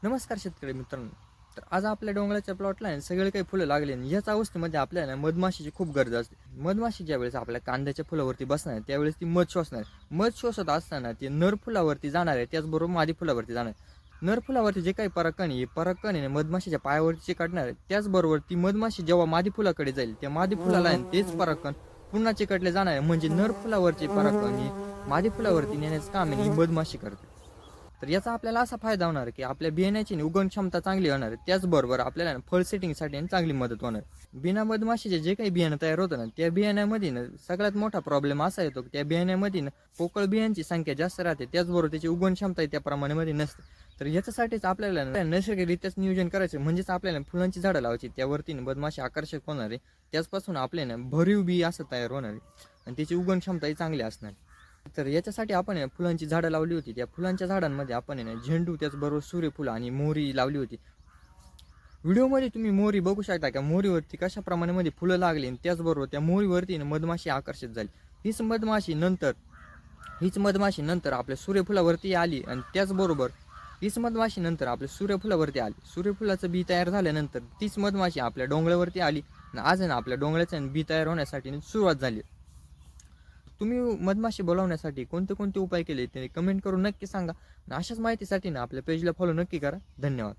नमस्कार शेतकरी मित्रांनो. तर आज आपल्या डोंगराच्या प्लॉटला आहे सगळे काही फुलं लागले आणि याच अवस्थेमध्ये आपल्याला मधमाशीची खूप गरज असते. मधमाशी ज्यावेळेस आपल्या कांद्याच्या फुलावरती बसणार आहे त्यावेळेस ती मध शोषणार आहे. मध शोषत असताना ती नर फुलावरती जाणार आहे, त्याचबरोबर मादी फुलावरती जाणार आहे. नर फुलावरती जे काही परागकण मधमाशीच्या पायावरती चिकटणार आहे, त्याचबरोबर ती मधमाशी जेव्हा मादी फुलाकडे जाईल त्या मादी फुलाला आहे तेच परागकण पुन्हा चिकटले जाणार आहे. म्हणजे नर फुलावरचे परागकण ही मादी फुलावरती नेण्याचं काम ही मधमाशी करते. तर याचा आपल्याला असा फायदा होणार की आपल्या बियाण्याची उगवण क्षमता चांगली होणार. त्याचबरोबर आपल्याला फळ सेटिंगसाठी चांगली मदत होणार. बिना मधमाशीचे जे काही बियाणं तयार होतं ना, त्या बियाण्यामध्ये सगळ्यात मोठा प्रॉब्लेम असा येतो की त्या बियाण्यामध्ये पोकळ बियांची संख्या जास्त राहते, त्याचबरोबर त्याची उगवण क्षमता त्या प्रमाणामध्ये नसते. तर याच्यासाठीच आपल्याला नैसर्गिकरित्याच नियोजन करायचं, म्हणजेच आपल्याला फुलांची झाडं लावायची, त्यावरती मधमाशी आकर्षक होणार आहे. त्याचपासून आपल्याला भरीव बी असं तयार होणार आहे आणि त्याची उगवण क्षमताही चांगली असणार. तर याच्यासाठी आपण फुलांची झाडं लावली होती. त्या फुलांच्या झाडांमध्ये आपण झेंडू, त्याचबरोबर सूर्यफुलं आणि मोहरी लावली होती. व्हिडिओमध्ये तुम्ही मोहरी बघू शकता का मोहरीवरती कशा प्रमाणामध्ये फुलं लागली आणि त्याचबरोबर त्या मोहरीवरती मधमाशी आकर्षित झाली. हीच मधमाशी नंतर आपल्या सूर्यफुलावरती आली आणि त्याचबरोबर हीच मधमाशी नंतर आपल्या सूर्यफुलावरती आली. सूर्यफुलाचं बी तयार झाल्यानंतर तीच मधमाशी आपल्या डोंगरावरती आली आणि आज आपल्या डोंगराचं बी तयार होण्यासाठी सुरुवात झाली. तुम्ही मधमाशी बोलावण्यासाठी कोणते कोणते उपाय केले ते कमेंट करून नक्की सांगा. आणि अशाच माहितीसाठी आपल्या पेजला फॉलो नक्की करा. धन्यवाद.